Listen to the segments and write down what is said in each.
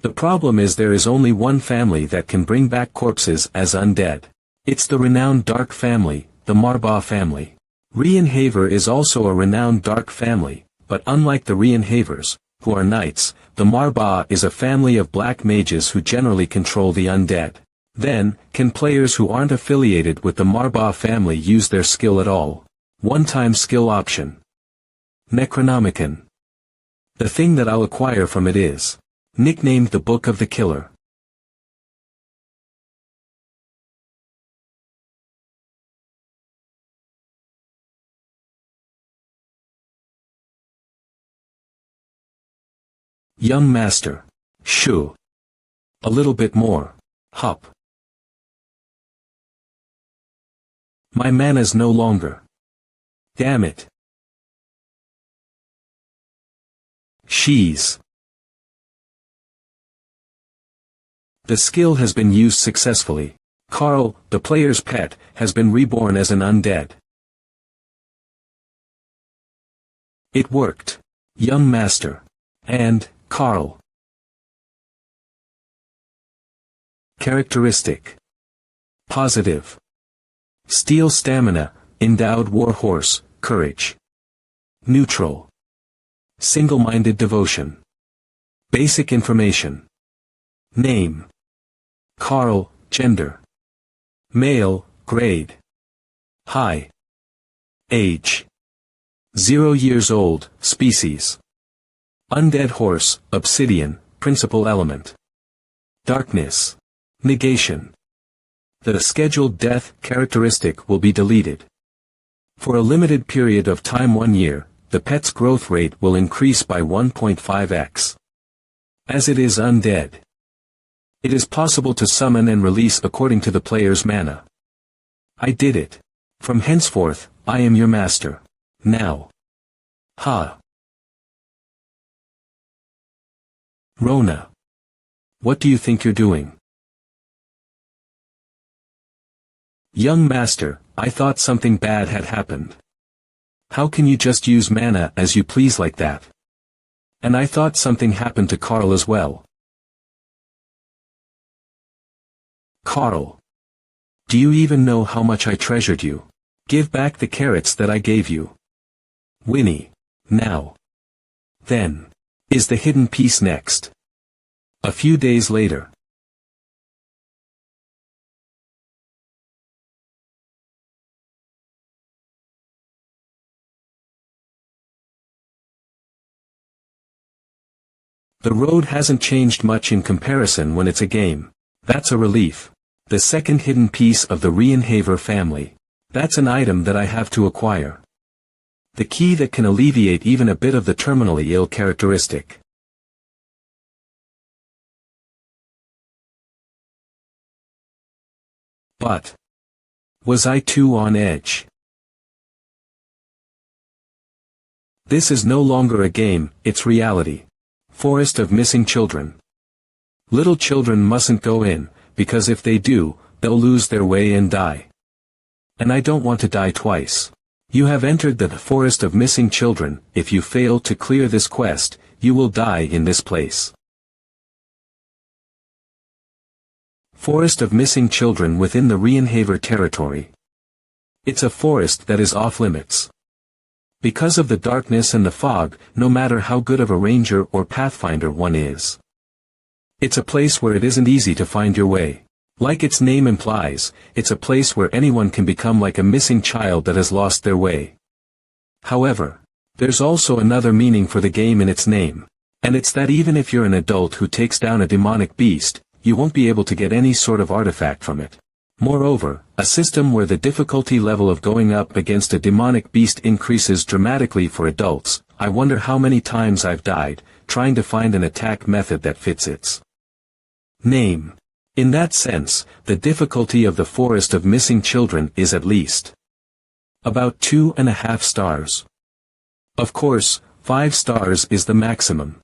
The problem is there is only one family that can bring back corpses as undead. It's the renowned dark family, the MANHWA family. Reinhaver is also a renowned dark family, but unlike the Reinhavers, who are knights, the MANHWA is a family of black mages who generally control the undead. Then, can players who aren't affiliated with the MANHWA family use their skill at all? One-time skill option. Necronomicon. The thing that I'll acquire from it is nicknamed the Book of the Killer. Young Master. Shoo. A little bit more. Hup. My mana's no longer. Damn it. She's. The skill has been used successfully. Carl, the player's pet, has been reborn as an undead. It worked. Young Master. And, Carl. Characteristic. Positive. Steel stamina, endowed war horse, courage. Neutral. Single-minded devotion. Basic information. Name. Carl, gender. Male, grade. High. Age. 0 years old, species. Undead horse, obsidian, principal element. Darkness. Negation. The scheduled death characteristic will be deleted. For a limited period of time 1 year, the pet's growth rate will increase by 1.5x. As it is undead, it is possible to summon and release according to the player's mana. I did it. From henceforth, I am your master. Now. Ha. Rona. What do you think you're doing? Young Master, I thought something bad had happened. How can you just use mana as you please like that? And I thought something happened to Carl as well. Carl. Do you even know how much I treasured you? Give back the carrots that I gave you. Winnie. Now. Then. Is the hidden piece next? A few days later. The road hasn't changed much in comparison when it's a game. That's a relief. The second hidden piece of the Reinhaver family. That's an item that I have to acquire. The key that can alleviate even a bit of the terminally ill characteristic. But. Was I too on edge? This is no longer a game, it's reality. Forest of missing children. Little children mustn't go in, because if they do, they'll lose their way and die. And I don't want to die twice. You have entered the forest of missing children. If you fail to clear this quest, you will die in this place. Forest of missing children within the Reinhaver territory. It's a forest that is off limits. Because of the darkness and the fog, no matter how good of a ranger or pathfinder one is. It's a place where it isn't easy to find your way. Like its name implies, it's a place where anyone can become like a missing child that has lost their way. However, there's also another meaning for the game in its name, and it's that even if you're an adult who takes down a demonic beast, you won't be able to get any sort of artifact from it. Moreover, a system where the difficulty level of going up against a demonic beast increases dramatically for adults. I wonder how many times I've died, trying to find an attack method that fits its name. In that sense, the difficulty of the Forest of Missing Children is at least about 2.5 stars. Of course, 5 stars is the maximum.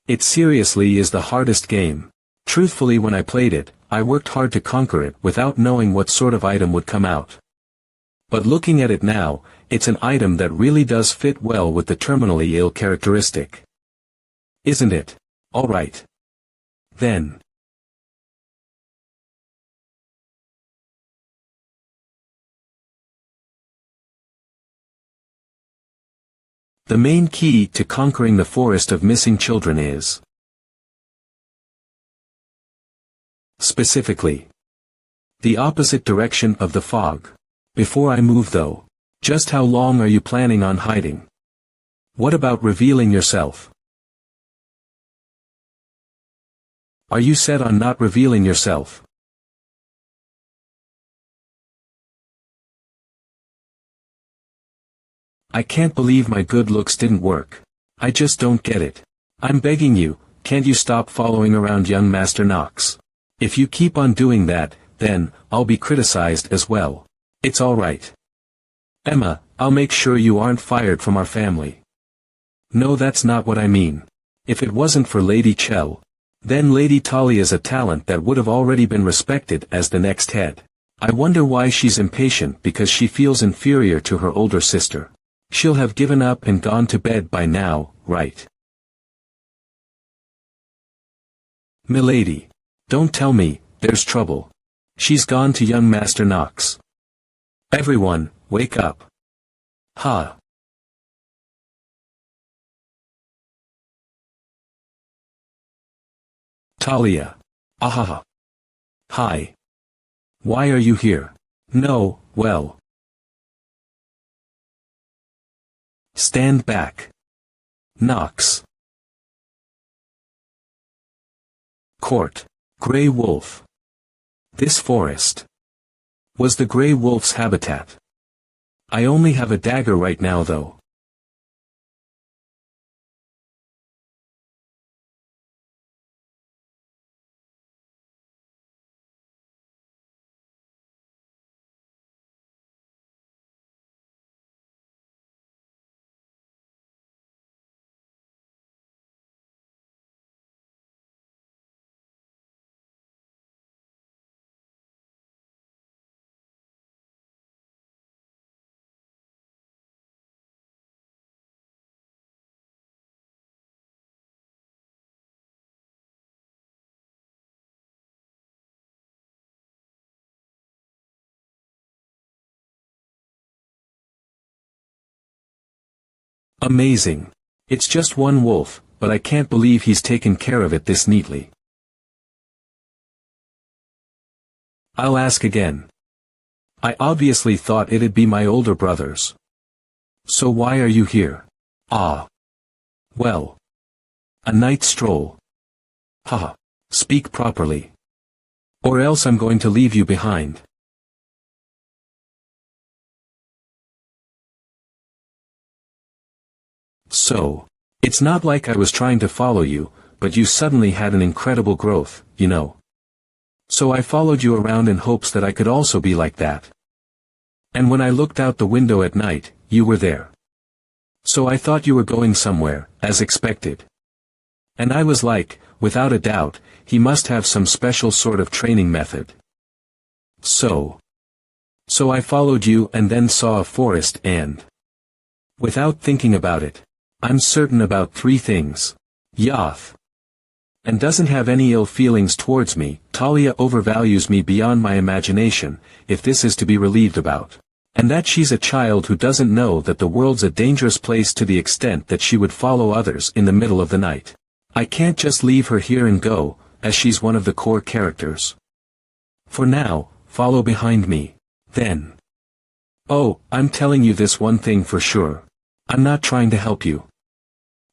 It seriously is the hardest game. Truthfully, when I played it, I worked hard to conquer it without knowing what sort of item would come out. But looking at it now, it's an item that really does fit well with the terminally ill characteristic. Isn't it? Alright. then. The main key to conquering the forest of missing children is specifically the opposite direction of the fog. Before I move though, just how long are you planning on hiding? What about revealing yourself? Are you set on not revealing yourself? I can't believe my good looks didn't work. I just don't get it. I'm begging you, can't you stop following around young Master Knox? If you keep on doing that, then, I'll be criticized as well. It's alright. Emma, I'll make sure you aren't fired from our family. No, that's not what I mean. If it wasn't for Lady Chell, then Lady Talia's a talent that would have already been respected as the next head. I wonder why she's impatient because she feels inferior to her older sister. She'll have given up and gone to bed by now, right? Milady. Don't tell me, there's trouble. She's gone to young Master Knox. Everyone, wake up. Ha. Talia. Ahaha. Hi. Why are you here? No, well. Stand back. Knox. Court. Grey Wolf. This forest was the Grey Wolf's habitat. I only have a dagger right now though. Amazing. It's just one wolf, but I can't believe he's taken care of it this neatly. I'll ask again. I obviously thought it'd be my older brothers. So why are you here? Ah. Well. A night stroll. Haha. Speak properly. Or else I'm going to leave you behind. So, it's not like I was trying to follow you, but you suddenly had an incredible growth, you know. So I followed you around in hopes that I could also be like that. And when I looked out the window at night, you were there. So I thought you were going somewhere, as expected. And I was like, without a doubt, he must have some special sort of training method. So I followed you and then saw a forest and, without thinking about it, I'm certain about 3 things. Yoth. And doesn't have any ill feelings towards me. Talia overvalues me beyond my imagination, if this is to be relieved about. And that she's a child who doesn't know that the world's a dangerous place to the extent that she would follow others in the middle of the night. I can't just leave her here and go, as she's one of the core characters. For now, follow behind me. Then. Oh, I'm telling you this one thing for sure. I'm not trying to help you.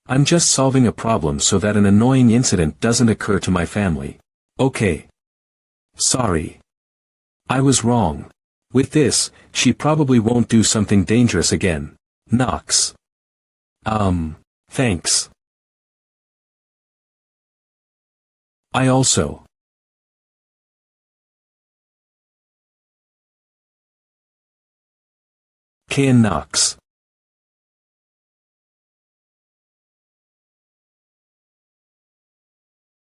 I'm just solving a problem so that an annoying incident doesn't occur to my family. Okay. Sorry. I was wrong. With this, she probably won't do something dangerous again. Knox. Thanks. I also. Kane Knox.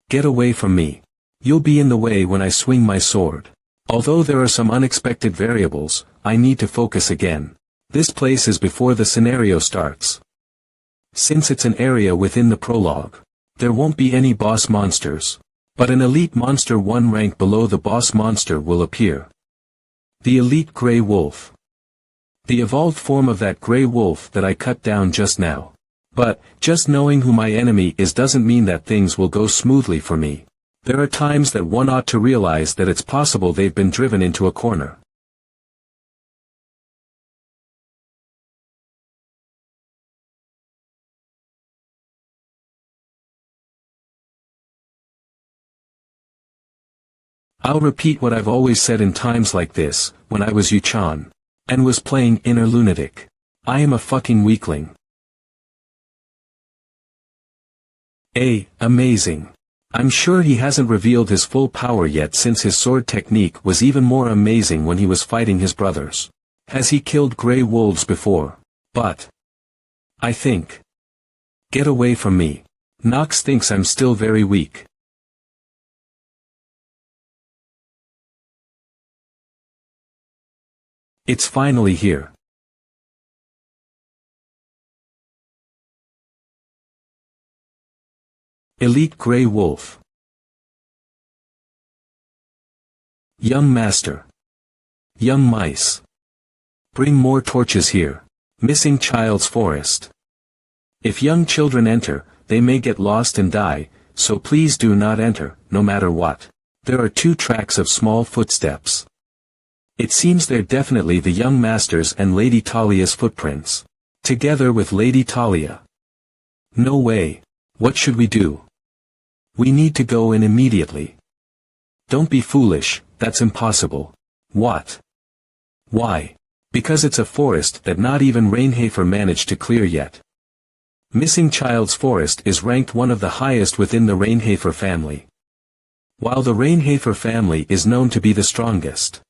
Get away from me. You'll be in the way when I swing my sword. Although there are some unexpected variables, I need to focus again. This place is before the scenario starts. Since it's an area within the prologue, there won't be any boss monsters. But an elite monster one rank below the boss monster will appear. The elite gray wolf. The evolved form of that gray wolf that I cut down just now. But, just knowing who my enemy is doesn't mean that things will go smoothly for me. There are times that one ought to realize that it's possible they've been driven into a corner. I'll repeat what I've always said in times like this, when I was Yu-chan. And was playing inner lunatic. I am a fucking weakling. Amazing. I'm sure he hasn't revealed his full power yet since his sword technique was even more amazing when he was fighting his brothers. Has he killed grey wolves before? But I think. Get away from me. Nox thinks I'm still very weak. It's finally here. Elite Grey Wolf. Young Master. Young Mice. Bring more torches here. Missing Child's Forest. If young children enter, they may get lost and die, so please do not enter, no matter what. There are 2 tracks of small footsteps. It seems they're definitely the young master's and Lady Talia's footprints. Together with Lady Talia. No way. What should we do? We need to go in immediately. Don't be foolish, that's impossible. What? Why? Because it's a forest that not even Rainhafer managed to clear yet. Missing Child's Forest is ranked one of the highest within the Rainhafer family. While the Rainhafer family is known to be the strongest.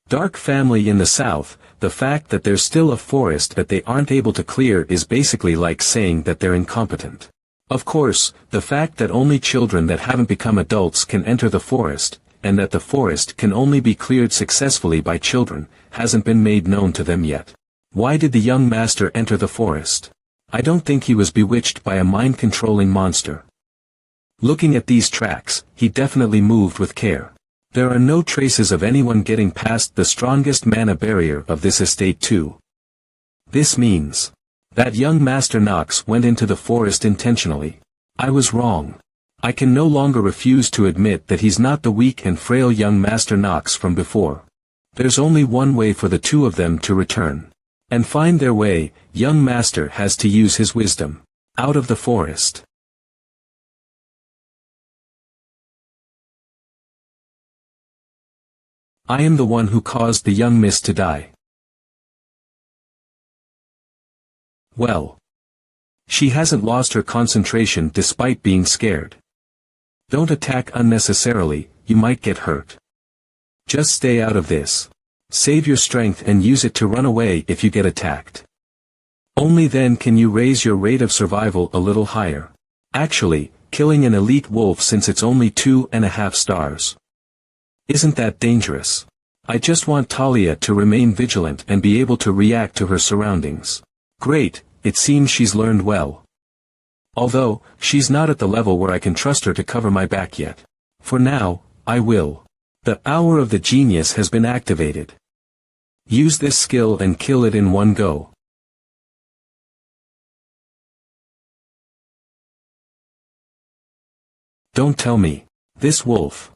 Dark family in the south, the fact that there's still a forest that they aren't able to clear is basically like saying that they're incompetent. Of course, the fact that only children that haven't become adults can enter the forest, and that the forest can only be cleared successfully by children, hasn't been made known to them yet. Why did the young master enter the forest? I don't think he was bewitched by a mind-controlling monster. Looking at these tracks, he definitely moved with care. There are no traces of anyone getting past the strongest mana barrier of this estate too. This means that young Master Nox went into the forest intentionally. I was wrong. I can no longer refuse to admit that he's not the weak and frail young Master Nox from before. There's only one way for the 2 of them to return. And find their way. Young Master has to use his wisdom. Out of the forest. I am the one who caused the young miss to die. Well. She hasn't lost her concentration despite being scared. Don't attack unnecessarily, you might get hurt. Just stay out of this. Save your strength and use it to run away if you get attacked. Only then can you raise your rate of survival a little higher. Actually, killing an elite wolf since it's only 2.5 stars. Isn't that dangerous? I just want Talia to remain vigilant and be able to react to her surroundings. Great, it seems she's learned well. Although, she's not at the level where I can trust her to cover my back yet. For now, I will. The hour of the genius has been activated. Use this skill and kill it in one go. Don't tell me. This wolf.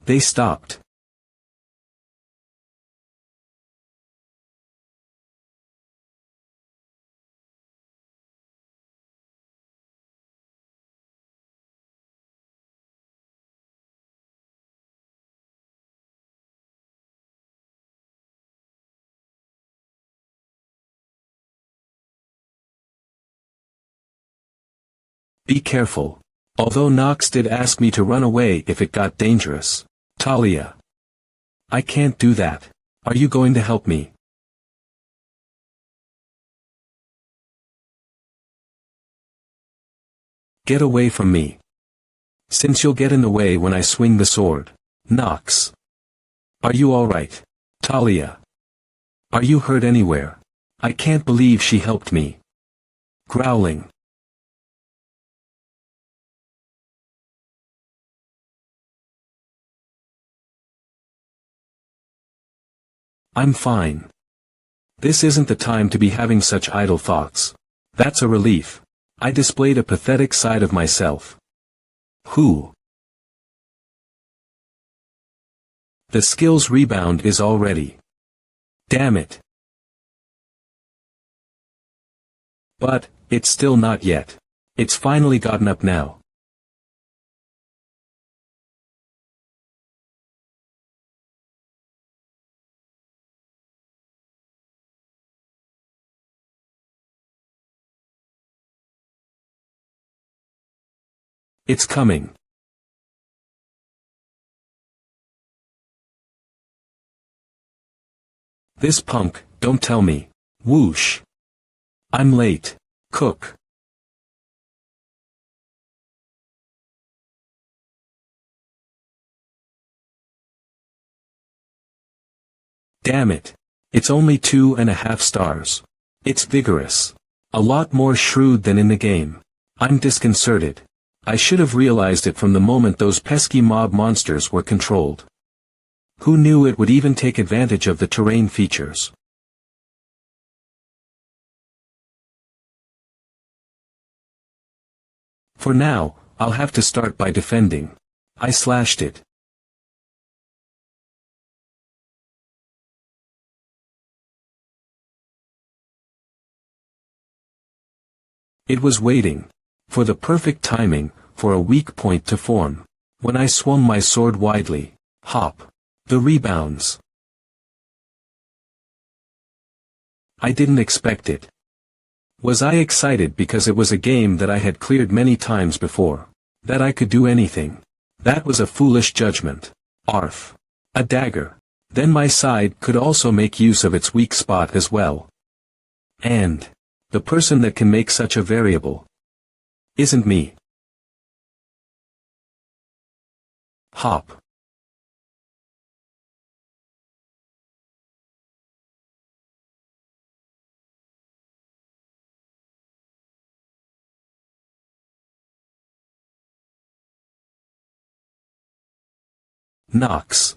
They stopped. Be careful. Although Nox did ask me to run away if it got dangerous. Talia. I can't do that. Are you going to help me? Get away from me. Since you'll get in the way when I swing the sword. Nox. Are you alright? Talia. Are you hurt anywhere? I can't believe she helped me. Growling. I'm fine. This isn't the time to be having such idle thoughts. That's a relief. I displayed a pathetic side of myself. Who? The skills rebound is all ready. Damn it. But, it's still not yet. It's finally gotten up now. It's coming. This punk, don't tell me. Whoosh. I'm late. Cook. Damn it. It's only 2.5 stars. It's vigorous. A lot more shrewd than in the game. I'm disconcerted. I should have realized it from the moment those pesky mob monsters were controlled. Who knew it would even take advantage of the terrain features? For now, I'll have to start by defending. I slashed it. It was waiting. For the perfect timing, for a weak point to form. When I swung my sword widely. Hop. The rebounds. I didn't expect it. Was I excited because it was a game that I had cleared many times before? That I could do anything? That was a foolish judgment. Arf. A dagger. Then my side could also make use of its weak spot as well. And the person that can make such a variable isn't me. Hop. Knocks.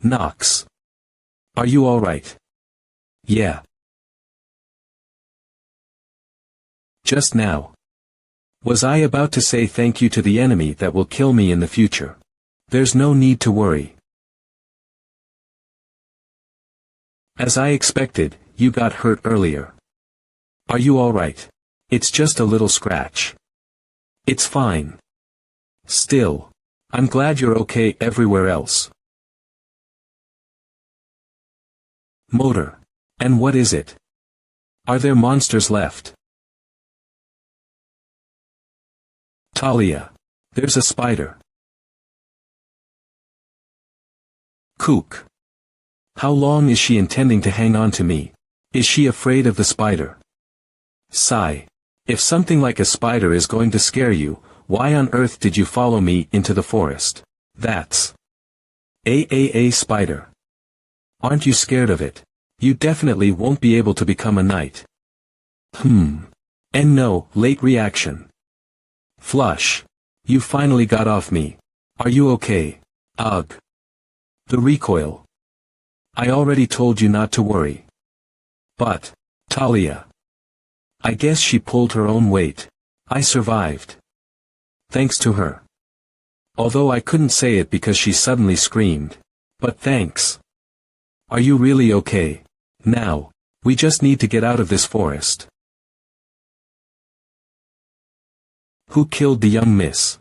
Knocks. Are you all right? Yeah. Just now. Was I about to say thank you to the enemy that will kill me in the future? There's no need to worry. As I expected, you got hurt earlier. Are you all right? It's just a little scratch. It's fine. Still. I'm glad you're okay everywhere else. Motor. And what is it? Are there monsters left? Talia. There's a spider. Kook. How long is she intending to hang on to me? Is she afraid of the spider? Sigh. If something like a spider is going to scare you, why on earth did you follow me into the forest? That's a spider. Aren't you scared of it? You definitely won't be able to become a knight. And no, late reaction. Flush. You finally got off me. Are you okay? Ugh. The recoil. I already told you not to worry. But, Talia. I guess she pulled her own weight. I survived. Thanks to her. Although I couldn't say it because she suddenly screamed. But thanks. Are you really okay? Now, we just need to get out of this forest. Who killed the young miss?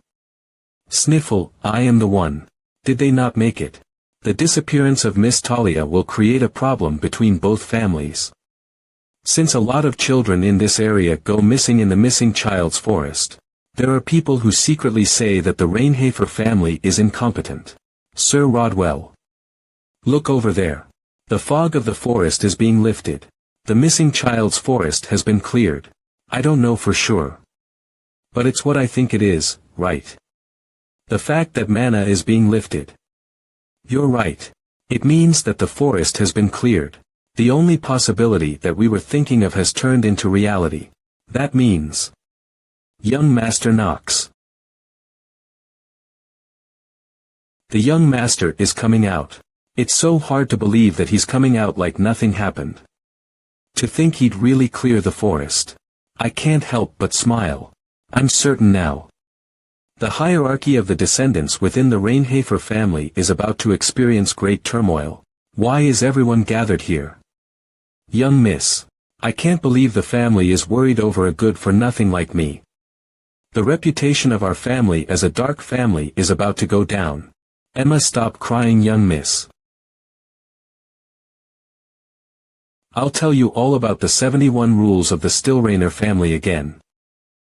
Sniffle, I am the one. Did they not make it? The disappearance of Miss Talia will create a problem between both families. Since a lot of children in this area go missing in the missing child's forest, there are people who secretly say that the Rainhafer family is incompetent. Sir Rodwell. Look over there. The fog of the forest is being lifted. The missing child's forest has been cleared. I don't know for sure. But it's what I think it is, right? The fact that mana is being lifted. You're right. It means that the forest has been cleared. The only possibility that we were thinking of has turned into reality. That means... Young Master knocks. The young master is coming out. It's so hard to believe that he's coming out like nothing happened. To think he'd really clear the forest. I can't help but smile. I'm certain now. The hierarchy of the descendants within the Reinhafer family is about to experience great turmoil. Why is everyone gathered here? Young miss. I can't believe the family is worried over a good-for-nothing like me. The reputation of our family as a dark family is about to go down. Emma, stop crying, young miss. I'll tell you all about the 71 rules of the Stillrainer family again.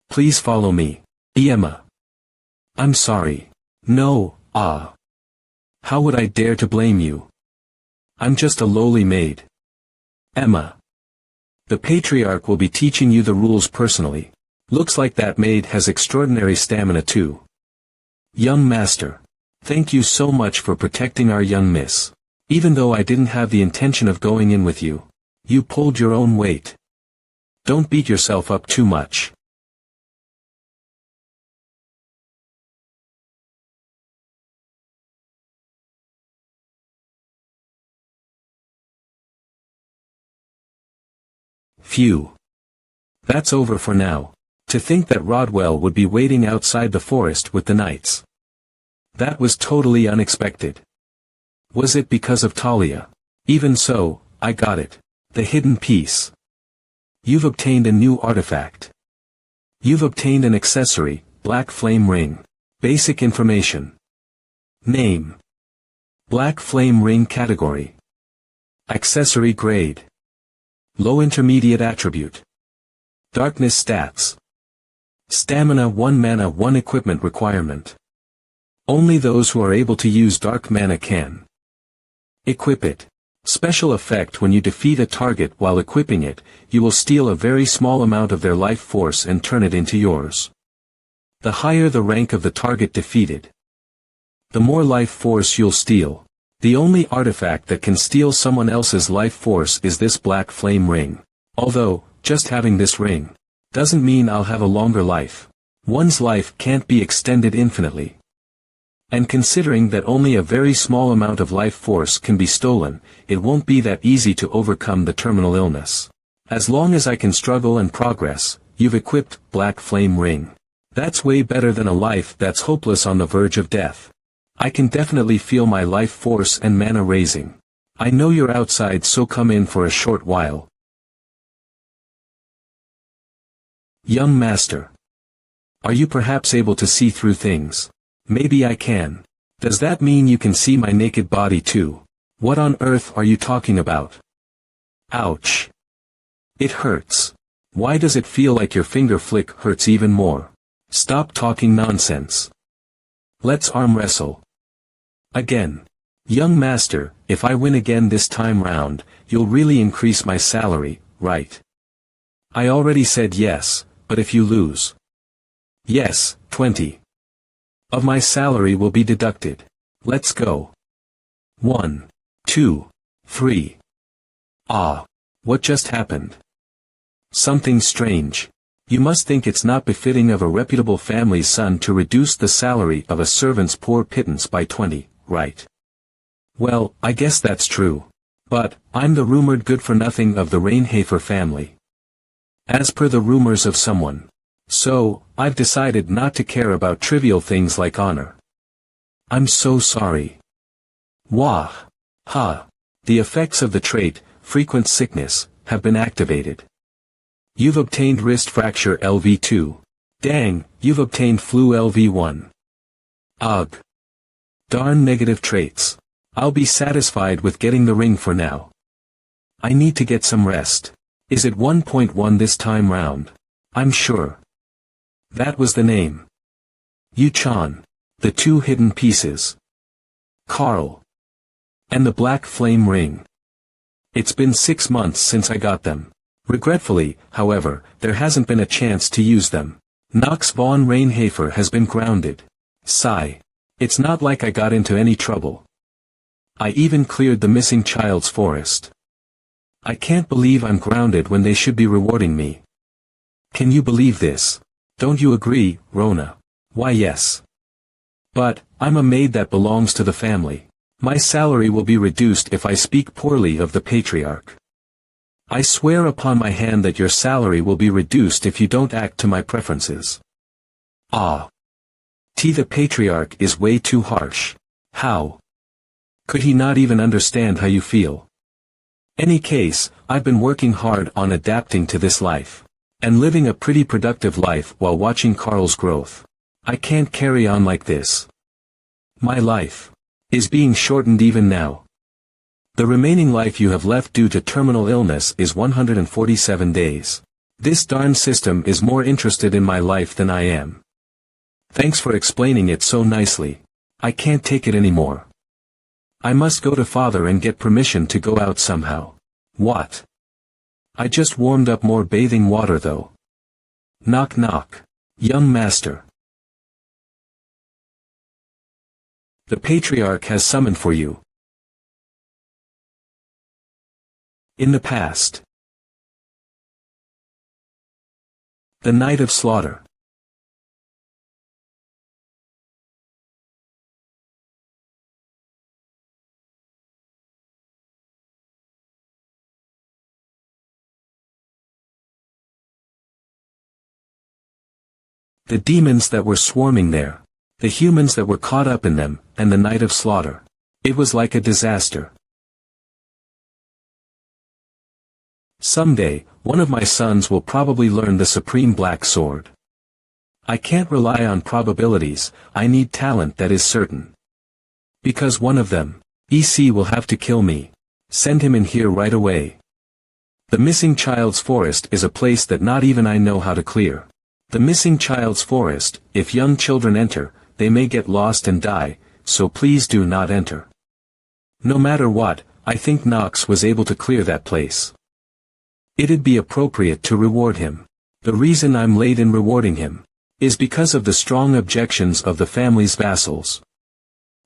Please follow me. Emma. I'm sorry. No, how would I dare to blame you? I'm just a lowly maid. Emma. The patriarch will be teaching you the rules personally. Looks like that maid has extraordinary stamina too. Young master. Thank you so much for protecting our young miss. Even though I didn't have the intention of going in with you. You pulled your own weight. Don't beat yourself up too much. Phew. That's over for now. To think that Rodwell would be waiting outside the forest with the knights. That was totally unexpected. Was it because of Talia? Even so, I got it. The hidden piece. You've obtained a new artifact. You've obtained an accessory, Black Flame Ring. Basic information. Name. Black Flame Ring category. Accessory grade. Low intermediate attribute. Darkness stats. Stamina 1 mana 1 equipment requirement. Only those who are able to use dark mana can equip it. Special effect: when you defeat a target while equipping it, you will steal a very small amount of their life force and turn it into yours. The higher the rank of the target defeated, the more life force you'll steal. The only artifact that can steal someone else's life force is this Black Flame Ring. Although, just having this ring doesn't mean I'll have a longer life. One's life can't be extended infinitely. And considering that only a very small amount of life force can be stolen, it won't be that easy to overcome the terminal illness. As long as I can struggle and progress, you've equipped Black Flame Ring. That's way better than a life that's hopeless on the verge of death. I can definitely feel my life force and mana raising. I know you're outside, so come in for a short while. Young master. Are you perhaps able to see through things? Maybe I can. Does that mean you can see my naked body too? What on earth are you talking about? Ouch. It hurts. Why does it feel like your finger flick hurts even more? Stop talking nonsense. Let's arm wrestle. Again. Young master, if I win again this time round, you'll really increase my salary, right? I already said yes, but if you lose. Yes, 20. Of my salary will be deducted. Let's go. 1, 2, 3. What just happened? Something strange. You must think it's not befitting of a reputable family's son to reduce the salary of a servant's poor pittance by 20, right? Well, I guess that's true. But, I'm the rumored good-for-nothing of the Reinhafer family. As per the rumors of someone. So, I've decided not to care about trivial things like honor. I'm so sorry. Wah. Ha. The effects of the trait, frequent sickness, have been activated. You've obtained wrist fracture LV2. Dang, you've obtained flu LV1. Ugh. Darn negative traits. I'll be satisfied with getting the ring for now. I need to get some rest. Is it 1.1 this time round? I'm sure. That was the name. Yu-chan. The 2 hidden pieces. Carl. And the Black Flame Ring. It's been 6 months since I got them. Regretfully, however, there hasn't been a chance to use them. Knox von Reinhafer has been grounded. Sigh. It's not like I got into any trouble. I even cleared the missing child's forest. I can't believe I'm grounded when they should be rewarding me. Can you believe this? Don't you agree, Rona? Why yes. But, I'm a maid that belongs to the family. My salary will be reduced if I speak poorly of the patriarch. I swear upon my hand that your salary will be reduced if you don't act to my preferences. Ah. The patriarch is way too harsh. How? Could he not even understand how you feel? Any case, I've been working hard on adapting to this life. And living a pretty productive life while watching Carl's growth. I can't carry on like this. My life is being shortened even now. The remaining life you have left due to terminal illness is 147 days. This darn system is more interested in my life than I am. Thanks for explaining it so nicely. I can't take it anymore. I must go to father and get permission to go out somehow. What? I just warmed up more bathing water though. Knock knock. Young master. The patriarch has summoned for you. In the past. The night of slaughter. The demons that were swarming there. The humans that were caught up in them, and the night of slaughter. It was like a disaster. Someday, one of my sons will probably learn the supreme black sword. I can't rely on probabilities, I need talent that is certain. Because one of them, EC will have to kill me. Send him in here right away. The missing child's forest is a place that not even I know how to clear. The missing child's forest, if young children enter, they may get lost and die, so please do not enter. No matter what, I think Knox was able to clear that place. It'd be appropriate to reward him. The reason I'm late in rewarding him is because of the strong objections of the family's vassals.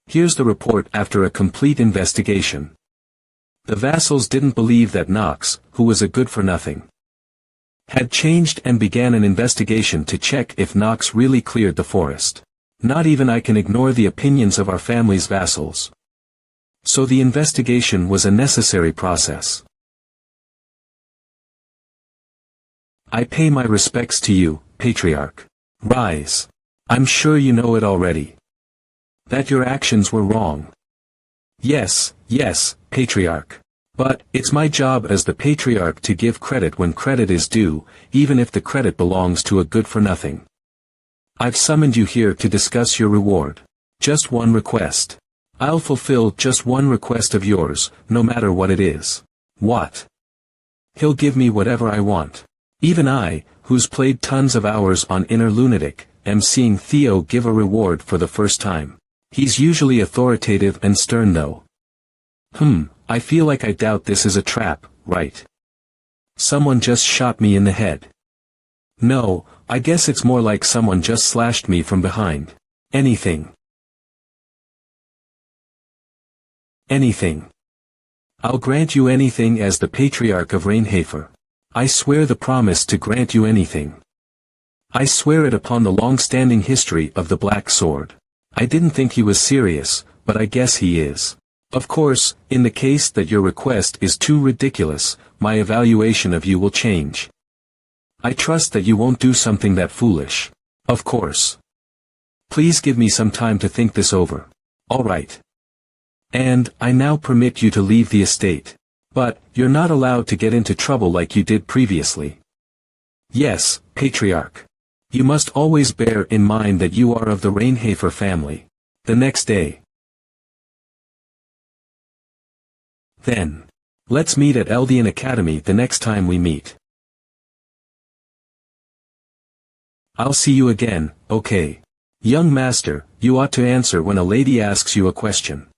Here's the report after a complete investigation. The vassals didn't believe that Knox, who was a good-for-nothing, had changed and began an investigation to check if Knox really cleared the forest. Not even I can ignore the opinions of our family's vassals. So the investigation was a necessary process. I pay my respects to you, Patriarch. Rise. I'm sure you know it already. That your actions were wrong. Yes, Patriarch. But, it's my job as the Patriarch to give credit when credit is due, even if the credit belongs to a good-for-nothing. I've summoned you here to discuss your reward. Just one request. I'll fulfill just one request of yours, no matter what it is. What? He'll give me whatever I want. Even I, who's played tons of hours on Inner Lunatic, am seeing Theo give a reward for the first time. He's usually authoritative and stern though. I feel like I doubt this is a trap, right? Someone just shot me in the head. No, I guess it's more like someone just slashed me from behind. Anything. Anything. I'll grant you anything as the Patriarch of Reinhafer. I swear the promise to grant you anything. I swear it upon the long-standing history of the Black Sword. I didn't think he was serious, but I guess he is. Of course, in the case that your request is too ridiculous, my evaluation of you will change. I trust that you won't do something that foolish. Of course. Please give me some time to think this over. All right. And, I now permit you to leave the estate. But, you're not allowed to get into trouble like you did previously. Yes, Patriarch. You must always bear in mind that you are of the Reinhafer family. The next day. Then. Let's meet at Eldian Academy the next time we meet. I'll see you again, okay. Young master, you ought to answer when a lady asks you a question.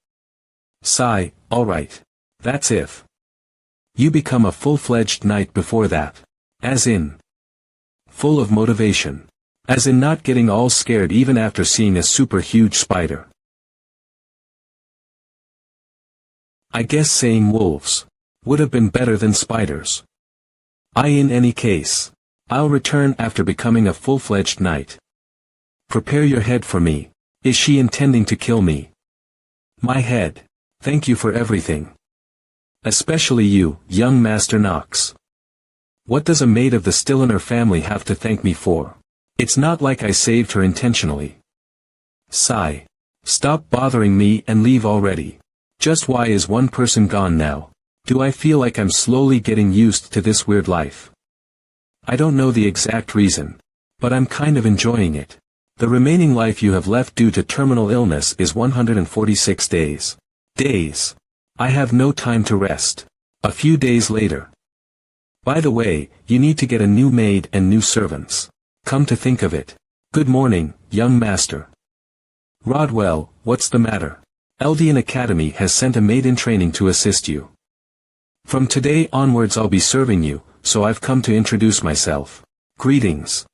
Sigh, alright. That's if you become a full-fledged knight before that. As in. Full of motivation. As in not getting all scared even after seeing a super huge spider. I guess saying wolves would have been better than spiders. In any case, I'll return after becoming a full-fledged knight. Prepare your head for me. Is she intending to kill me? My head. Thank you for everything. Especially you, young Master Knox. What does a maid of the Stilliner family have to thank me for? It's not like I saved her intentionally. Sigh. Stop bothering me and leave already. Just why is one person gone now? Do I feel like I'm slowly getting used to this weird life? I don't know the exact reason, but I'm kind of enjoying it. The remaining life you have left due to terminal illness is 146 days. Days. I have no time to rest. A few days later. By the way, you need to get a new maid and new servants. Come to think of it. Good morning, young master. Rodwell, what's the matter? Eldian Academy has sent a maid in training to assist you. From today onwards I'll be serving you, so I've come to introduce myself. Greetings.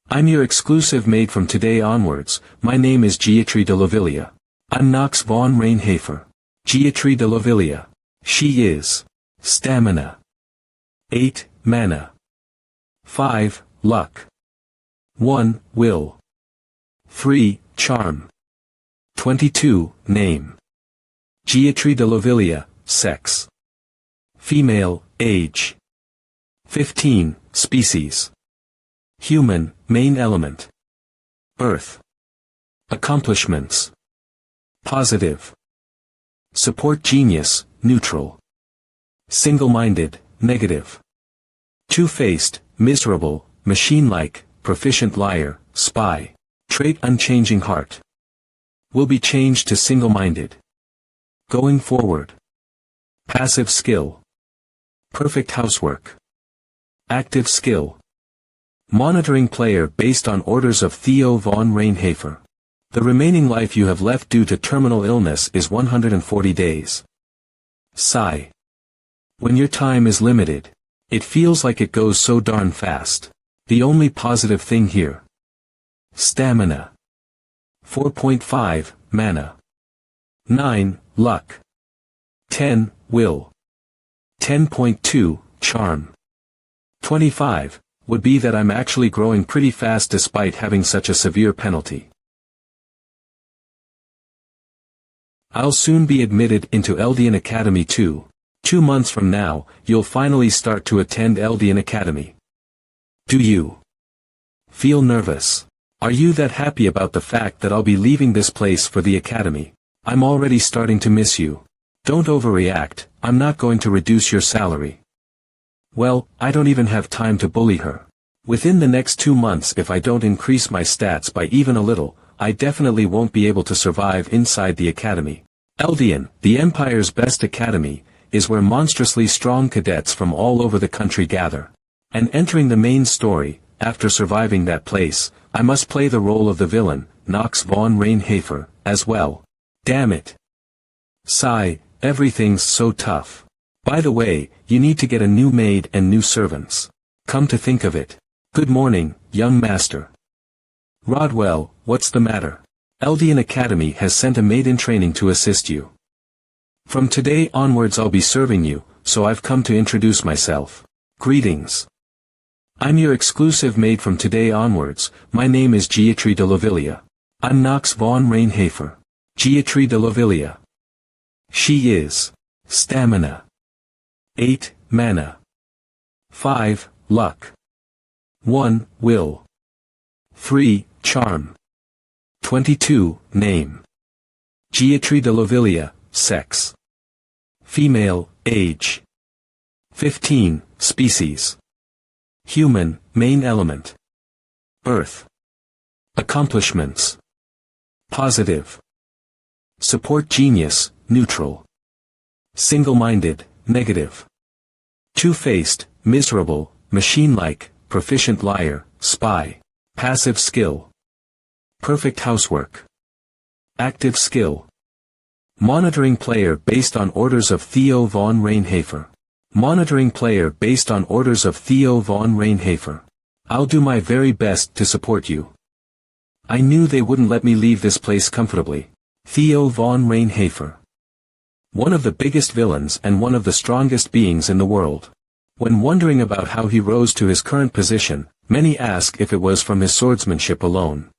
I'm your exclusive maid from today onwards. My name is Geatry de Lovilia. I'm Knox von Rainhafer. Geatry de Lovilia. She is. Stamina. 8, mana. 5, luck. 1, will. 3, charm. 22, name. Geatry de Lovilia, sex. Female, age. 15, species. Human, main element. Birth. Accomplishments. Positive. Support genius, neutral. Single-minded, negative. Two-faced, miserable, machine-like, proficient liar, spy. Trait unchanging heart. Will be changed to single-minded. Going forward. Passive skill. Perfect housework. Active skill. Monitoring player based on orders of Theo von Rainhafer. The remaining life you have left due to terminal illness is 140 days. Sigh. When your time is limited, it feels like it goes so darn fast. The only positive thing here. Stamina. 4.5, mana. 9, luck. 10, will. 10.2, charm. 25, would be that I'm actually growing pretty fast despite having such a severe penalty. I'll soon be admitted into Eldian Academy too. 2 months from now, you'll finally start to attend Eldian Academy. Do you feel nervous? Are you that happy about the fact that I'll be leaving this place for the Academy? I'm already starting to miss you. Don't overreact, I'm not going to reduce your salary. Well, I don't even have time to bully her. Within the next 2 months if I don't increase my stats by even a little, I definitely won't be able to survive inside the Academy. Eldian, the Empire's best academy, is where monstrously strong cadets from all over the country gather. And entering the main story, after surviving that place, I must play the role of the villain, Knox von Rainhafer, as well. Damn it. Sigh, everything's so tough. By the way, you need to get a new maid and new servants. Come to think of it. Good morning, young master. Rodwell, what's the matter? Eldian Academy has sent a maid in training to assist you. From today onwards I'll be serving you, so I've come to introduce myself. Greetings. I'm your exclusive maid from today onwards. My name is Geatry de Lovilia. I'm Knox von Rainhafer. Geatry de Lovilia. She is. Stamina. 8, mana. 5, luck. 1, will. 3, charm. 22, name. Geatry de Lovilia, sex. Female, age. 15, species. Human, main element. Birth. Accomplishments. Positive. Support genius, neutral. Single-minded, negative. Two-faced, miserable, machine-like, proficient liar, spy. Passive skill. Perfect housework. Active skill. Monitoring player based on orders of Theo von Rainhafer. Monitoring player based on orders of Theo von Rainhafer. I'll do my very best to support you. I knew they wouldn't let me leave this place comfortably. Theo von Reinhafer. One of the biggest villains and one of the strongest beings in the world. When wondering about how he rose to his current position, many ask if it was from his swordsmanship alone.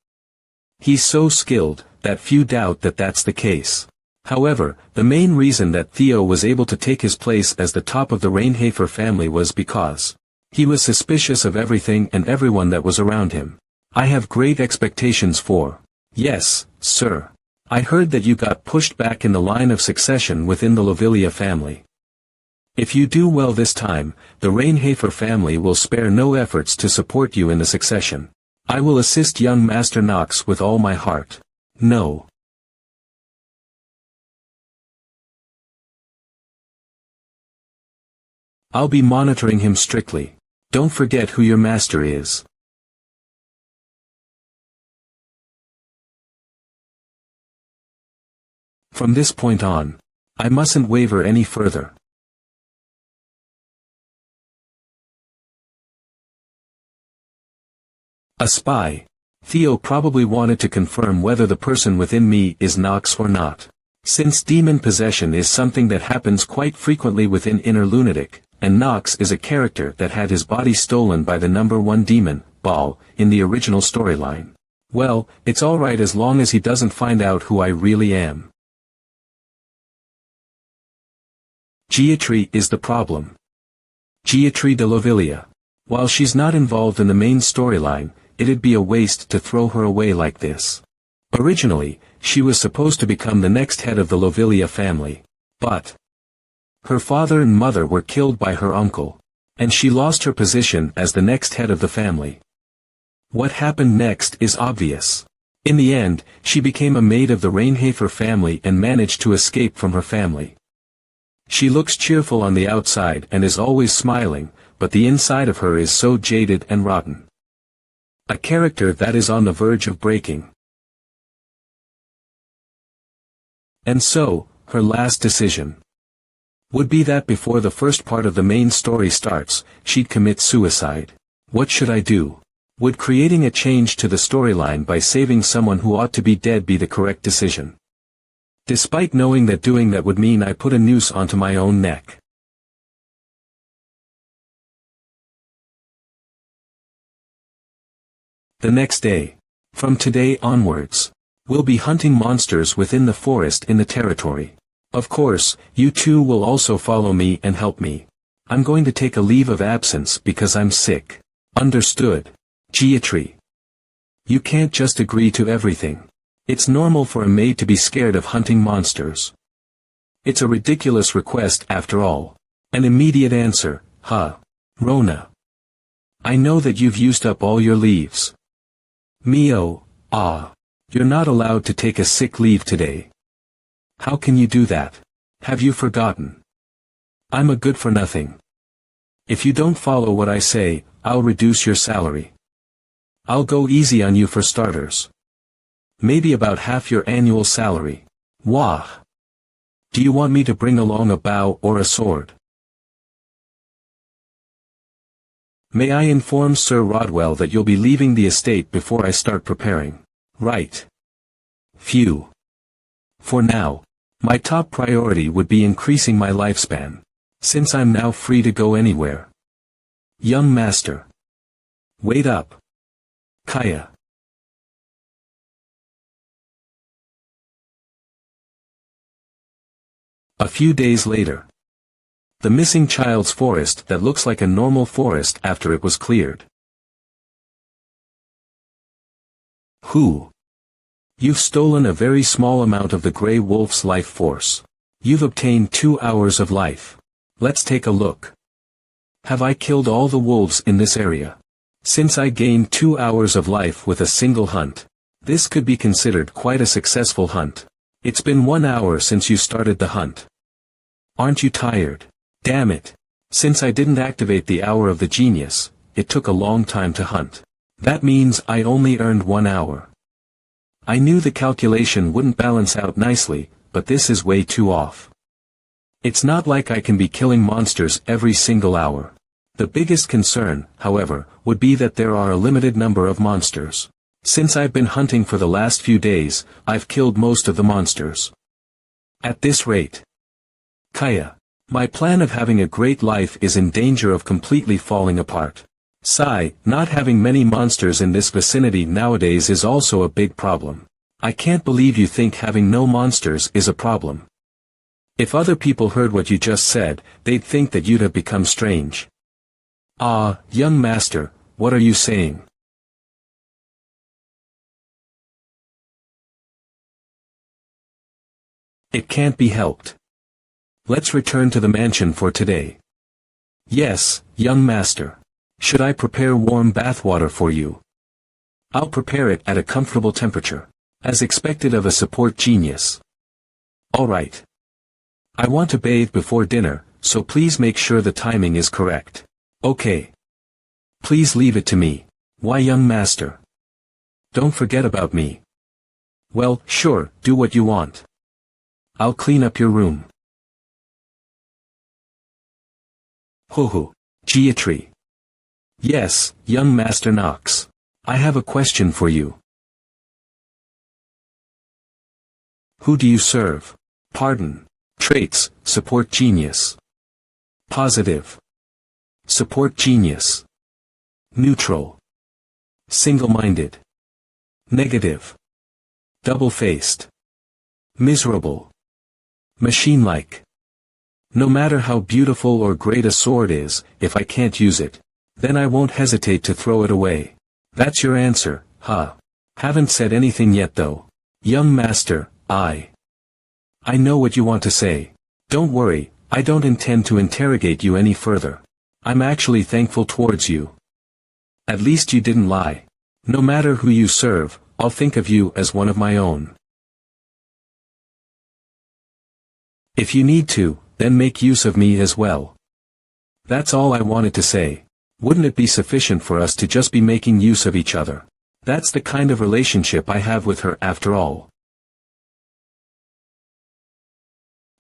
He's so skilled, that few doubt that that's the case. However, the main reason that Theo was able to take his place as the top of the Reinhafer family was because he was suspicious of everything and everyone that was around him. I have great expectations for. Yes, sir. I heard that you got pushed back in the line of succession within the Lovelia family. If you do well this time, the Reinhafer family will spare no efforts to support you in the succession. I will assist young Master Knox with all my heart. No. I'll be monitoring him strictly. Don't forget who your master is. From this point on, I mustn't waver any further. A spy. Theo probably wanted to confirm whether the person within me is Knox or not. Since demon possession is something that happens quite frequently within Inner Lunatic, and Knox is a character that had his body stolen by the number 1 demon, Baal, in the original storyline. Well, it's alright as long as he doesn't find out who I really am. Geoffrey is the problem. Geoffrey de Lovelia. While she's not involved in the main storyline, it'd be a waste to throw her away like this. Originally, she was supposed to become the next head of the Lovelia family. But her father and mother were killed by her uncle, and she lost her position as the next head of the family. What happened next is obvious. In the end, she became a maid of the Reinhafer family and managed to escape from her family. She looks cheerful on the outside and is always smiling, but the inside of her is so jaded and rotten. A character that is on the verge of breaking. And so, her last decision would be that before the first part of the main story starts, she'd commit suicide. What should I do? Would creating a change to the storyline by saving someone who ought to be dead be the correct decision? Despite knowing that doing that would mean I put a noose onto my own neck. The next day. From today onwards, we'll be hunting monsters within the forest in the territory. Of course, you two will also follow me and help me. I'm going to take a leave of absence because I'm sick. Understood. Geoffrey. You can't just agree to everything. It's normal for a maid to be scared of hunting monsters. It's a ridiculous request after all. An immediate answer, huh? Rona. I know that you've used up all your leaves. Mio, you're not allowed to take a sick leave today. How can you do that? Have you forgotten? I'm a good for nothing. If you don't follow what I say, I'll reduce your salary. I'll go easy on you for starters. Maybe about half your annual salary. Wah! Do you want me to bring along a bow or a sword? May I inform Sir Rodwell that you'll be leaving the estate before I start preparing? Right. Phew. For now, my top priority would be increasing my lifespan, since I'm now free to go anywhere. Young master. Wait up. Kaya. A few days later. The missing child's forest that looks like a normal forest after it was cleared. Who? You've stolen a very small amount of the Grey Wolf's life force. You've obtained 2 hours of life. Let's take a look. Have I killed all the wolves in this area? Since I gained 2 hours of life with a single hunt, this could be considered quite a successful hunt. It's been 1 hour since you started the hunt. Aren't you tired? Damn it. Since I didn't activate the hour of the genius, it took a long time to hunt. That means I only earned 1 hour. I knew the calculation wouldn't balance out nicely, but this is way too off. It's not like I can be killing monsters every single hour. The biggest concern, however, would be that there are a limited number of monsters. Since I've been hunting for the last few days, I've killed most of the monsters. At this rate, Kaya, my plan of having a great life is in danger of completely falling apart. Sigh, not having many monsters in this vicinity nowadays is also a big problem. I can't believe you think having no monsters is a problem. If other people heard what you just said, they'd think that you'd have become strange. Ah, young master, what are you saying? It can't be helped. Let's return to the mansion for today. Yes, young master. Should I prepare warm bathwater for you? I'll prepare it at a comfortable temperature, as expected of a support genius. All right. I want to bathe before dinner, so please make sure the timing is correct. Okay. Please leave it to me. Why, young master? Don't forget about me. Well, sure, do what you want. I'll clean up your room. Ho, Geometry. Yes, young Master Knox. I have a question for you. Who do you serve? Pardon. Traits, support genius. Positive. Support genius. Neutral. Single-minded. Negative. Double-faced. Miserable. Machine-like. No matter how beautiful or great a sword is, if I can't use it, then I won't hesitate to throw it away. That's your answer, huh? Haven't said anything yet though. Young master, I know what you want to say. Don't worry, I don't intend to interrogate you any further. I'm actually thankful towards you. At least you didn't lie. No matter who you serve, I'll think of you as one of my own. If you need to, then make use of me as well. That's all I wanted to say. Wouldn't it be sufficient for us to just be making use of each other? That's the kind of relationship I have with her after all.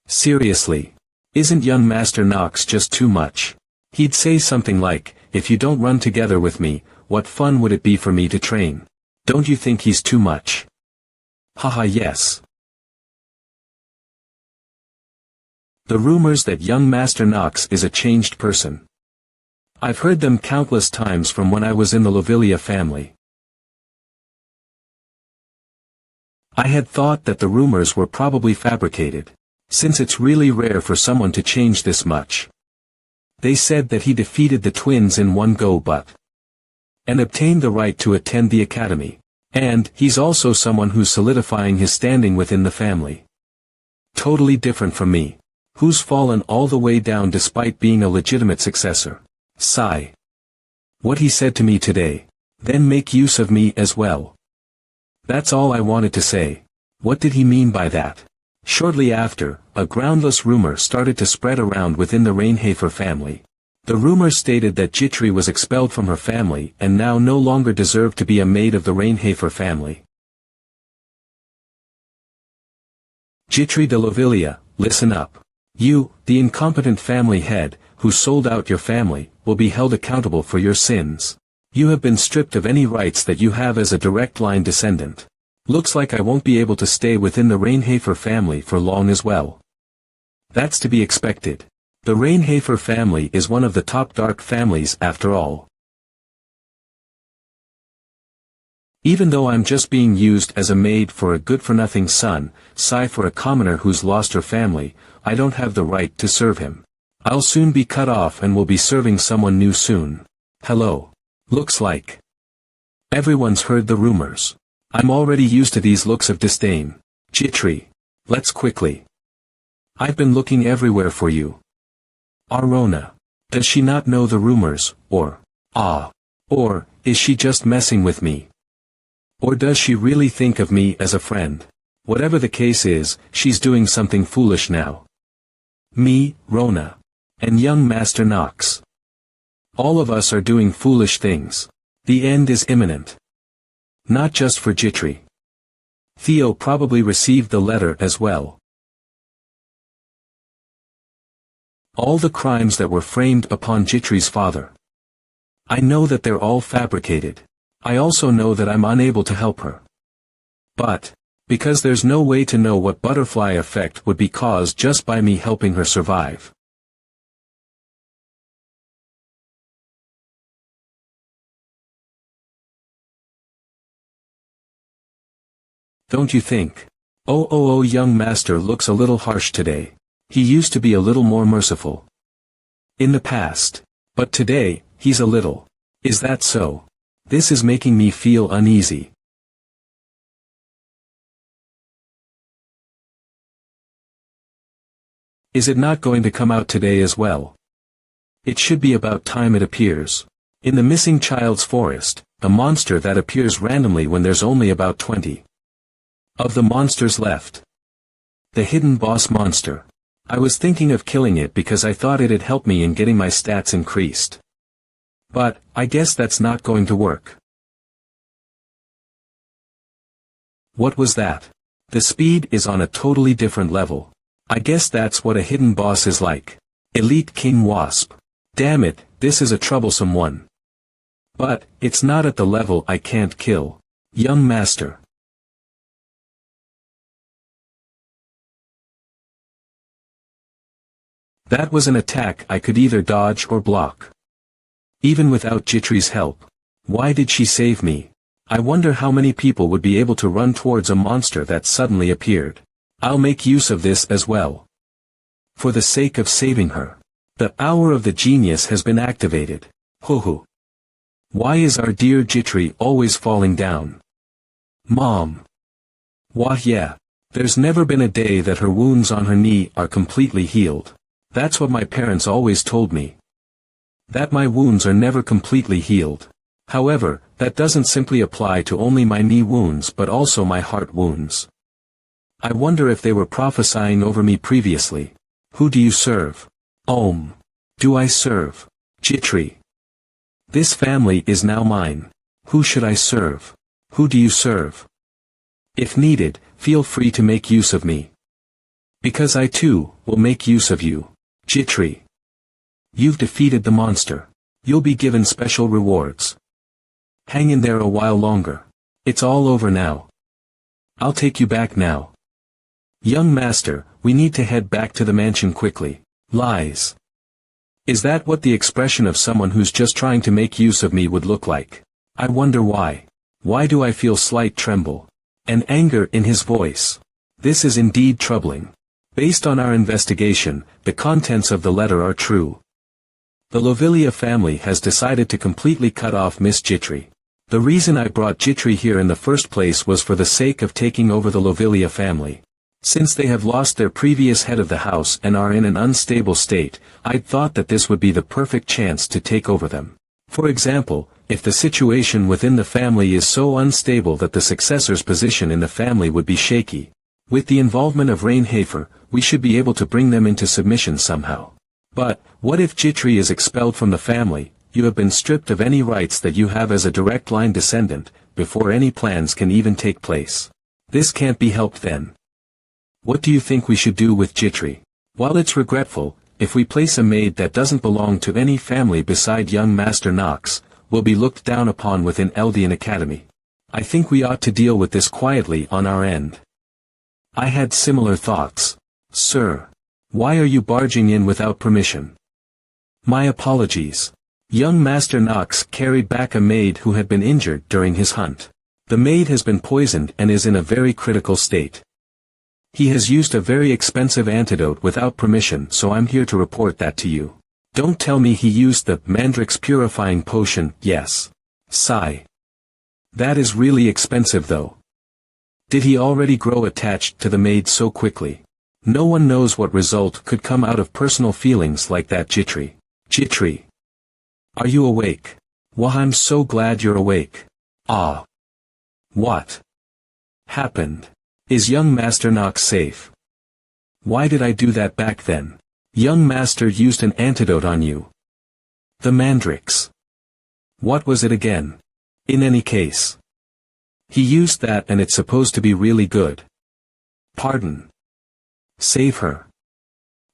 Seriously. Isn't young Master Knox just too much? He'd say something like, if you don't run together with me, what fun would it be for me to train? Don't you think he's too much? Haha, yes. The rumors that young Master Knox is a changed person. I've heard them countless times from when I was in the Lovelia family. I had thought that the rumors were probably fabricated, since it's really rare for someone to change this much. They said that he defeated the twins in one go and obtained the right to attend the academy, and he's also someone who's solidifying his standing within the family. Totally different from me, who's fallen all the way down despite being a legitimate successor. Sigh. What he said to me today. Then make use of me as well. That's all I wanted to say. What did he mean by that? Shortly after, a groundless rumor started to spread around within the Reinhafer family. The rumor stated that Jitri was expelled from her family and now no longer deserved to be a maid of the Reinhafer family. Jitri de Lovelia, listen up. You, the incompetent family head, who sold out your family, will be held accountable for your sins. You have been stripped of any rights that you have as a direct line descendant. Looks like I won't be able to stay within the Reinhafer family for long as well. That's to be expected. The Reinhafer family is one of the top dark families after all. Even though I'm just being used as a maid for a good-for-nothing son, sigh for a commoner who's lost her family, I don't have the right to serve him. I'll soon be cut off and will be serving someone new soon. Hello. Looks like everyone's heard the rumors. I'm already used to these looks of disdain. Jitri. Let's quickly. I've been looking everywhere for you. Arona. Does she not know the rumors, or is she just messing with me? Or does she really think of me as a friend? Whatever the case is, she's doing something foolish now. Me, Rona. And young Master Knox. All of us are doing foolish things. The end is imminent. Not just for Jitri. Theo probably received the letter as well. All the crimes that were framed upon Jitri's father. I know that they're all fabricated. I also know that I'm unable to help her. But, because there's no way to know what butterfly effect would be caused just by me helping her survive. Don't you think? Oh, young master looks a little harsh today. He used to be a little more merciful. In the past. But today, he's a little. Is that so? This is making me feel uneasy. Is it not going to come out today as well? It should be about time it appears. In the missing child's forest, a monster that appears randomly when there's only about 20 of the monsters left. The hidden boss monster. I was thinking of killing it because I thought it'd help me in getting my stats increased. But, I guess that's not going to work. What was that? The speed is on a totally different level. I guess that's what a hidden boss is like. Elite King Wasp. Damn it, this is a troublesome one. But, it's not at the level I can't kill. Young master. That was an attack I could either dodge or block. Even without Jitri's help. Why did she save me? I wonder how many people would be able to run towards a monster that suddenly appeared. I'll make use of this as well. For the sake of saving her. The hour of the genius has been activated. Hoo. Why is our dear Jitri always falling down? Mom. Wah yeah. There's never been a day that her wounds on her knee are completely healed. That's what my parents always told me. That my wounds are never completely healed. However, that doesn't simply apply to only my knee wounds but also my heart wounds. I wonder if they were prophesying over me previously. Who do you serve? Do I serve Jitri? This family is now mine. Who should I serve? Who do you serve? If needed, feel free to make use of me. Because I too, will make use of you. Jitri. You've defeated the monster. You'll be given special rewards. Hang in there a while longer. It's all over now. I'll take you back now. Young master, we need to head back to the mansion quickly. Lies. Is that what the expression of someone who's just trying to make use of me would look like? I wonder why. Why do I feel slight tremble? And anger in his voice. This is indeed troubling. Based on our investigation, the contents of the letter are true. The Lovelia family has decided to completely cut off Miss Jitri. The reason I brought Jitri here in the first place was for the sake of taking over the Lovelia family. Since they have lost their previous head of the house and are in an unstable state, I'd thought that this would be the perfect chance to take over them. For example, if the situation within the family is so unstable that the successor's position in the family would be shaky, with the involvement of Reinhafer, we should be able to bring them into submission somehow. But, what if Jitri is expelled from the family? You have been stripped of any rights that you have as a direct line descendant, before any plans can even take place. This can't be helped then. What do you think we should do with Jitri? While it's regretful, if we place a maid that doesn't belong to any family beside young Master Knox, will be looked down upon within Eldian Academy. I think we ought to deal with this quietly on our end. I had similar thoughts. Sir. Why are you barging in without permission? My apologies. Young Master Knox carried back a maid who had been injured during his hunt. The maid has been poisoned and is in a very critical state. He has used a very expensive antidote without permission, so I'm here to report that to you. Don't tell me he used the Mandrix purifying potion. Yes. Sigh. That is really expensive though. Did he already grow attached to the maid so quickly? No one knows what result could come out of personal feelings like that. Jitri. Jitri. Are you awake? Well, I'm so glad you're awake. Ah. What happened? Is young Master Knox safe? Why did I do that back then? Young Master used an antidote on you. The Mandrix. What was it again? In any case. He used that and it's supposed to be really good. Pardon. Save her.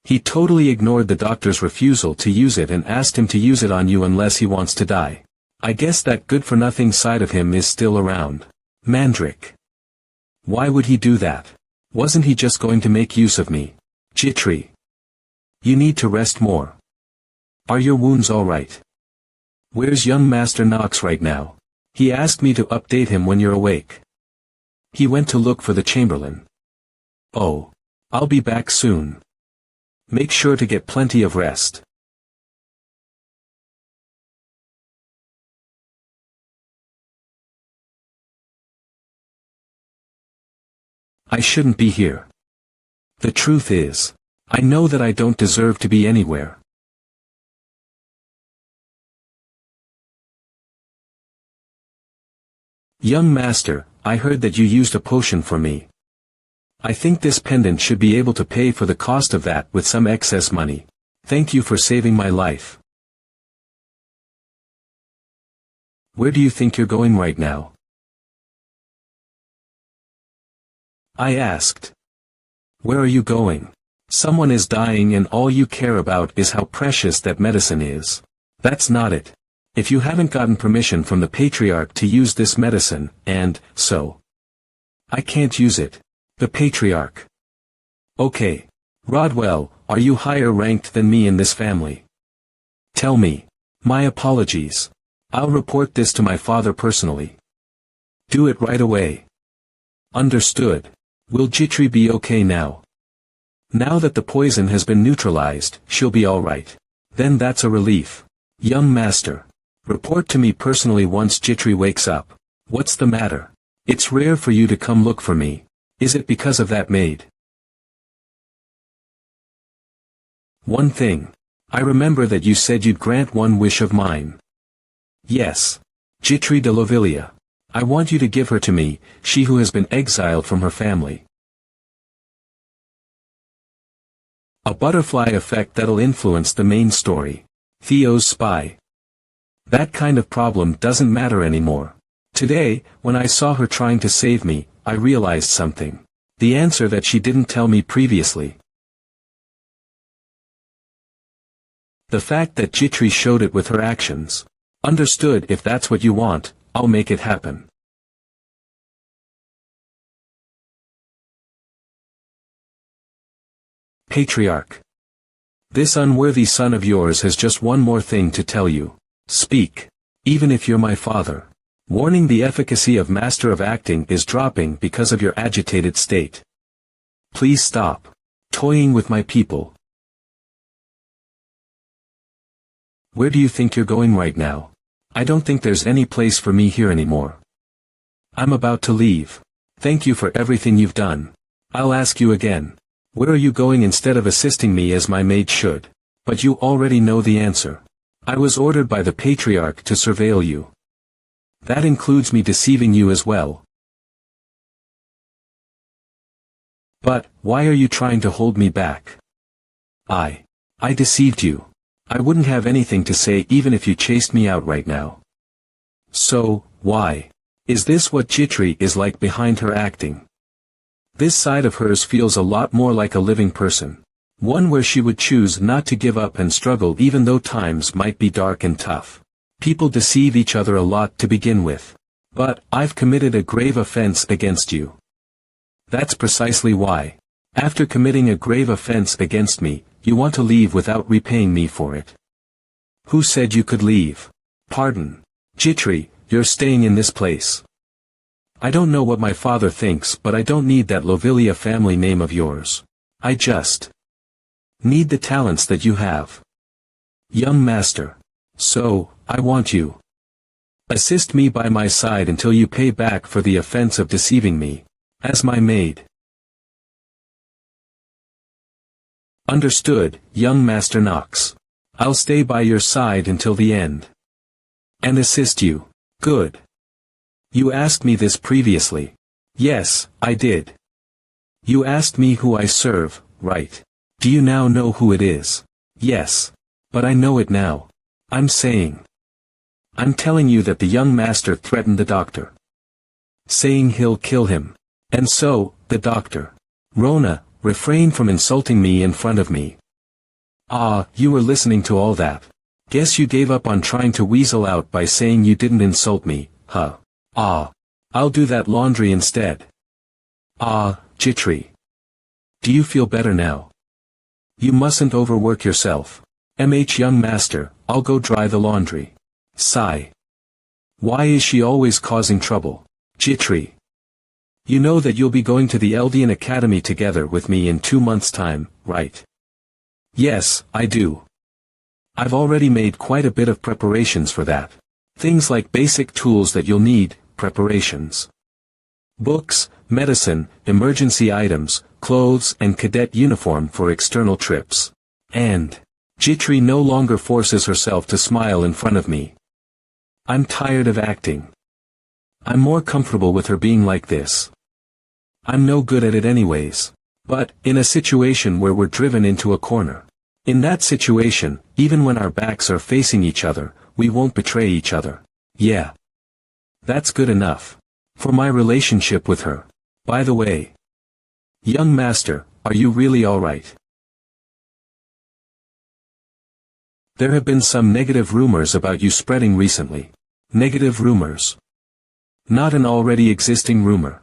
He totally ignored the doctor's refusal to use it and asked him to use it on you unless he wants to die. I guess that good-for-nothing side of him is still around. Mandrick. Why would he do that? Wasn't he just going to make use of me? Jitri. You need to rest more. Are your wounds all right? Where's young Master Knox right now? He asked me to update him when you're awake. He went to look for the Chamberlain. Oh. I'll be back soon. Make sure to get plenty of rest. I shouldn't be here. The truth is, I know that I don't deserve to be anywhere. Young Master, I heard that you used a potion for me. I think this pendant should be able to pay for the cost of that with some excess money. Thank you for saving my life. Where do you think you're going right now? I asked. Where are you going? Someone is dying and all you care about is how precious that medicine is. That's not it. If you haven't gotten permission from the Patriarch to use this medicine, and, so. I can't use it. The Patriarch. Okay. Rodwell, are you higher ranked than me in this family? Tell me. My apologies. I'll report this to my father personally. Do it right away. Understood. Will Jitri be okay now? Now that the poison has been neutralized, she'll be alright. Then that's a relief. Young Master. Report to me personally once Jitri wakes up. What's the matter? It's rare for you to come look for me. Is it because of that maid? One thing. I remember that you said you'd grant one wish of mine. Yes. Jitri de Lovilia. I want you to give her to me, she who has been exiled from her family. A butterfly effect that'll influence the main story. Theo's spy. That kind of problem doesn't matter anymore. Today, when I saw her trying to save me, I realized something. The answer that she didn't tell me previously. The fact that Jitri showed it with her actions. Understood. If that's what you want, I'll make it happen. Patriarch. This unworthy son of yours has just one more thing to tell you. Speak. Even if you're my father. Warning: the efficacy of Master of Acting is dropping because of your agitated state. Please stop toying with my people. Where do you think you're going right now? I don't think there's any place for me here anymore. I'm about to leave. Thank you for everything you've done. I'll ask you again. Where are you going instead of assisting me as my maid should? But you already know the answer. I was ordered by the Patriarch to surveil you. That includes me deceiving you as well. But, why are you trying to hold me back? I deceived you. I wouldn't have anything to say even if you chased me out right now. So, why? Is this what Jitri is like behind her acting? This side of hers feels a lot more like a living person. One where she would choose not to give up and struggle even though times might be dark and tough. People deceive each other a lot to begin with. But, I've committed a grave offense against you. That's precisely why. After committing a grave offense against me, you want to leave without repaying me for it. Who said you could leave? Pardon. Jitri, you're staying in this place. I don't know what my father thinks, but I don't need that Lovilia family name of yours. I just need the talents that you have. Young Master. So, I want you. Assist me by my side until you pay back for the offense of deceiving me. As my maid. Understood, young Master Knox. I'll stay by your side until the end. And assist you. Good. You asked me this previously. Yes, I did. You asked me who I serve, right? Do you now know who it is? Yes. But I know it now. I'm telling you that the young master threatened the doctor. Saying he'll kill him. And so, the doctor. Rona, refrain from insulting me in front of me. Ah, you were listening to all that. Guess you gave up on trying to weasel out by saying you didn't insult me, huh? Ah. I'll do that laundry instead. Ah, Jitri. Do you feel better now? You mustn't overwork yourself. Young master, I'll go dry the laundry. Sigh. Why is she always causing trouble? Jitri. You know that you'll be going to the Eldian Academy together with me in 2 months' time, right? Yes, I do. I've already made quite a bit of preparations for that. Things like basic tools that you'll need, preparations. Books, medicine, emergency items, clothes and cadet uniform for external trips. And Jitri no longer forces herself to smile in front of me. I'm tired of acting. I'm more comfortable with her being like this. I'm no good at it anyways. But, in a situation where we're driven into a corner. In that situation, even when our backs are facing each other, we won't betray each other. Yeah. That's good enough. For my relationship with her. By the way. Young master, are you really alright? There have been some negative rumors about you spreading recently. Negative rumors. Not an already existing rumor.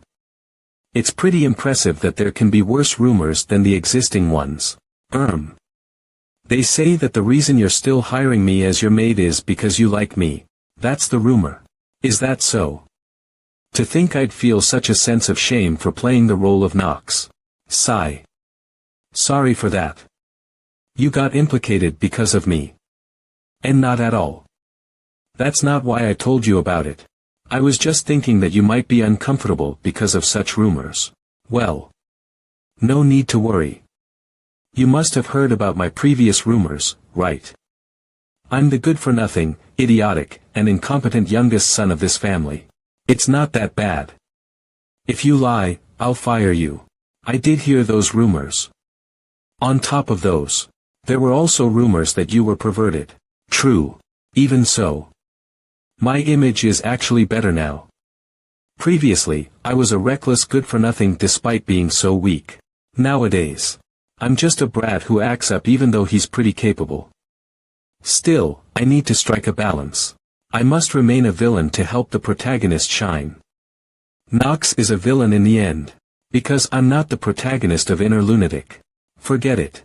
It's pretty impressive that there can be worse rumors than the existing ones. They say that the reason you're still hiring me as your maid is because you like me. That's the rumor. Is that so? To think I'd feel such a sense of shame for playing the role of Nox. Sigh. Sorry for that. You got implicated because of me. And not at all. That's not why I told you about it. I was just thinking that you might be uncomfortable because of such rumors. Well. No need to worry. You must have heard about my previous rumors, right? I'm the good-for-nothing, idiotic, and incompetent youngest son of this family. It's not that bad. If you lie, I'll fire you. I did hear those rumors. On top of those, there were also rumors that you were perverted. True. Even so. My image is actually better now. Previously, I was a reckless good-for-nothing despite being so weak. Nowadays, I'm just a brat who acts up even though he's pretty capable. Still, I need to strike a balance. I must remain a villain to help the protagonist shine. Nox is a villain in the end. Because I'm not the protagonist of Inner Lunatic. Forget it.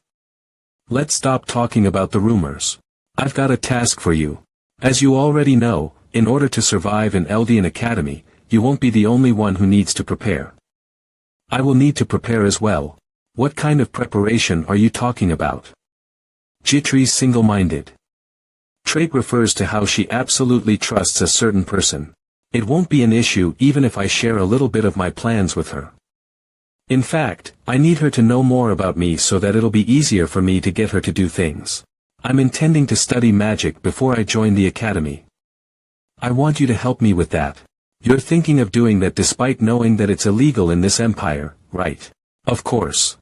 Let's stop talking about the rumors. I've got a task for you. As you already know, in order to survive in Eldian Academy, you won't be the only one who needs to prepare. I will need to prepare as well. What kind of preparation are you talking about? Jitri's single-minded trait refers to how she absolutely trusts a certain person. It won't be an issue even if I share a little bit of my plans with her. In fact, I need her to know more about me so that it'll be easier for me to get her to do things. I'm intending to study magic before I join the academy. I want you to help me with that. You're thinking of doing that despite knowing that it's illegal in this empire, right? Of course.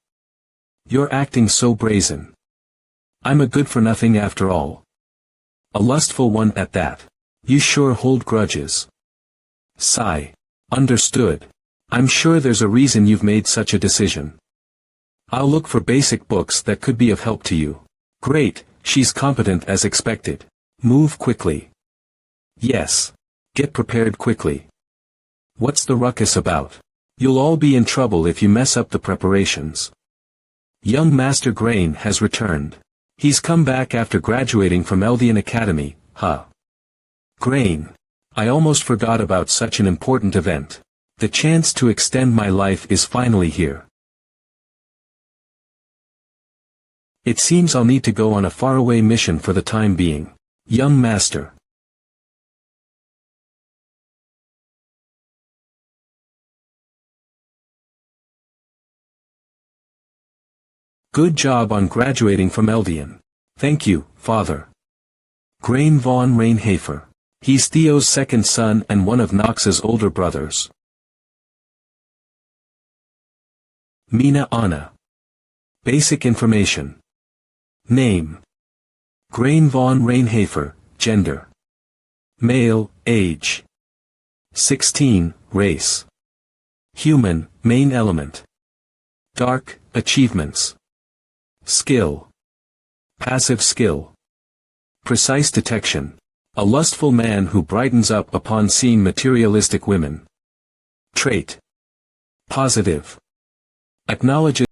You're acting so brazen. I'm a good-for-nothing after all. A lustful one at that. You sure hold grudges. Sigh. Understood. I'm sure there's a reason you've made such a decision. I'll look for basic books that could be of help to you. Great, she's competent as expected. Move quickly. Yes. Get prepared quickly. What's the ruckus about? You'll all be in trouble if you mess up the preparations. Young Master Grain has returned. He's come back after graduating from Eldian Academy, huh? Grain. I almost forgot about such an important event. The chance to extend my life is finally here. It seems I'll need to go on a faraway mission for the time being. Young Master. Good job on graduating from Eldian. Thank you, Father. Grain von Reinhafer. He's Theo's second son and one of Nox's older brothers. Mina Anna. Basic information. Name. Grain von Reinhafer, gender. Male, age. 16, race. Human, main element. Dark, achievements. Skill. Passive skill. Precise detection. A lustful man who brightens up upon seeing materialistic women. Trait. Positive. Acknowledges